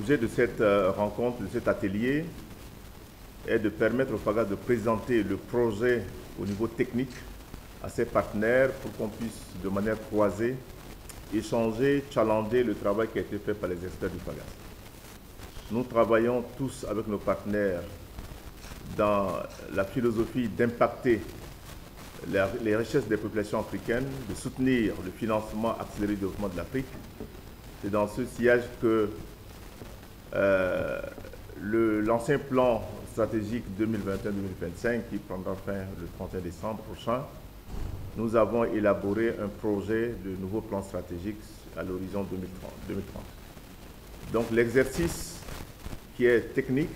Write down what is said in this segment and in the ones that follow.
L'objet de cette rencontre, de cet atelier, est de permettre au FAGAS de présenter le projet au niveau technique à ses partenaires pour qu'on puisse, de manière croisée, échanger, challenger le travail qui a été fait par les experts du FAGAS. Nous travaillons tous avec nos partenaires dans la philosophie d'impacter les richesses des populations africaines, de soutenir le financement accéléré du développement de l'Afrique. C'est dans ce sillage que l'ancien plan stratégique 2021-2025, qui prendra fin le 31 décembre prochain, nous avons élaboré un projet de nouveau plan stratégique à l'horizon 2030. Donc l'exercice qui est technique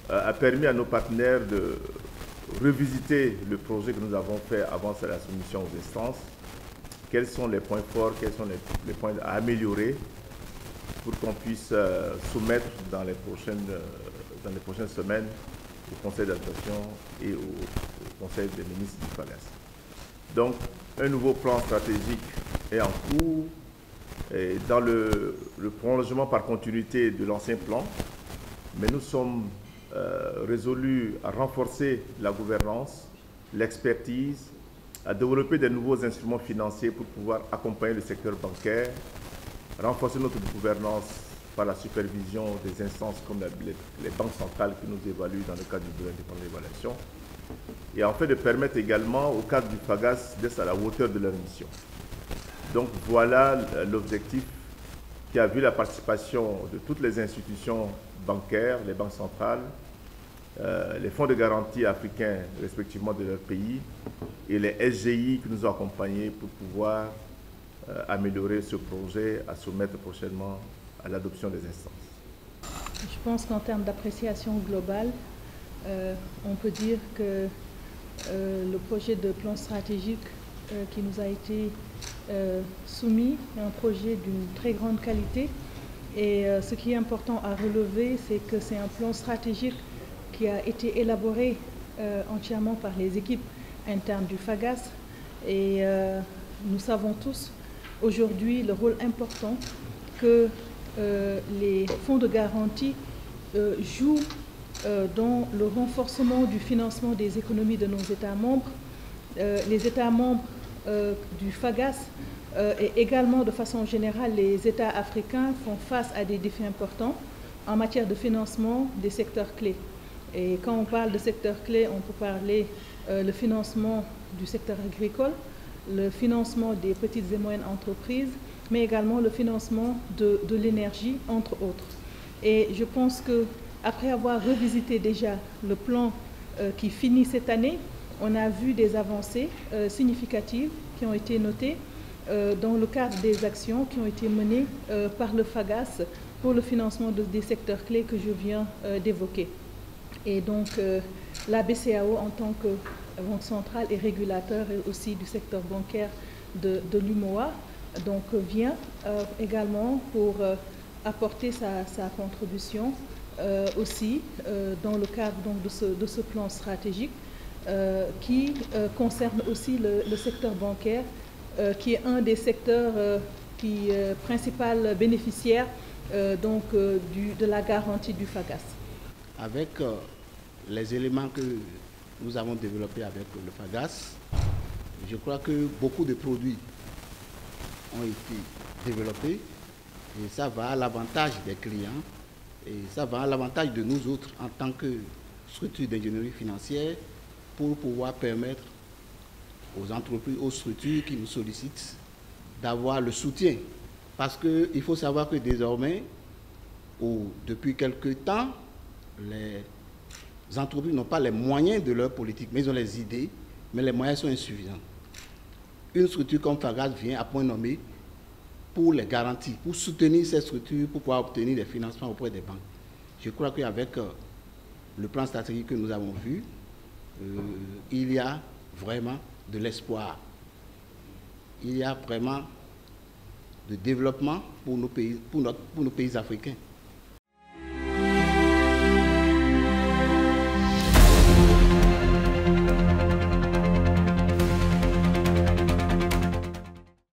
a permis à nos partenaires de revisiter le projet que nous avons fait avant la soumission aux instances. Quels sont les points forts, quels sont les points à améliorer pour qu'on puisse soumettre dans les prochaines semaines au Conseil d'administration et au Conseil des ministres du FAGAS. Donc, un nouveau plan stratégique est en cours et dans le prolongement par continuité de l'ancien plan, mais nous sommes résolus à renforcer la gouvernance, l'expertise, à développer de nouveaux instruments financiers pour pouvoir accompagner le secteur bancaire, renforcer notre gouvernance par la supervision des instances comme les banques centrales qui nous évaluent dans le cadre du bureau indépendant d'évaluation, et en fait de permettre également au cadre du FAGAS d'être à la hauteur de leur mission. Donc voilà l'objectif qui a vu la participation de toutes les institutions bancaires, les banques centrales, les fonds de garantie africains respectivement de leur pays et les SGI qui nous ont accompagnés pour pouvoir améliorer ce projet à soumettre prochainement à l'adoption des instances. Je pense qu'en termes d'appréciation globale, on peut dire que le projet de plan stratégique qui nous a été soumis est un projet d'une très grande qualité. Et ce qui est important à relever, c'est que c'est un plan stratégique qui a été élaboré entièrement par les équipes internes du FAGAS. Et nous savons tous aujourd'hui le rôle important que les fonds de garantie jouent dans le renforcement du financement des économies de nos États membres. Les États membres du FAGAS et également de façon générale les États africains font face à des défis importants en matière de financement des secteurs clés. Et quand on parle de secteurs clés, on peut parler le financement du secteur agricole, le financement des petites et moyennes entreprises, mais également le financement de l'énergie, entre autres. Et je pense qu'après avoir revisité déjà le plan qui finit cette année, on a vu des avancées significatives qui ont été notées dans le cadre des actions qui ont été menées par le FAGAS pour le financement des secteurs clés que je viens d'évoquer. Et donc la BCEAO en tant que banque centrale et régulateur et aussi du secteur bancaire de l'UMOA donc vient également pour apporter sa contribution aussi dans le cadre donc, de ce plan stratégique qui concerne aussi le secteur bancaire qui est un des secteurs principal bénéficiaire donc, de la garantie du FAGAS. Avec les éléments que nous avons développés avec le FAGAS, je crois que beaucoup de produits ont été développés et ça va à l'avantage des clients et ça va à l'avantage de nous autres en tant que structure d'ingénierie financière pour pouvoir permettre aux entreprises, aux structures qui nous sollicitent d'avoir le soutien. Parce qu'il faut savoir que désormais, ou depuis quelque temps, les entreprises n'ont pas les moyens de leur politique, mais ils ont les idées, mais les moyens sont insuffisants. Une structure comme FAGAS vient à point nommé pour les garanties, pour soutenir ces structures, pour pouvoir obtenir des financements auprès des banques. Je crois qu'avec le plan stratégique que nous avons vu, il y a vraiment de l'espoir. Il y a vraiment de développement pour nos pays africains.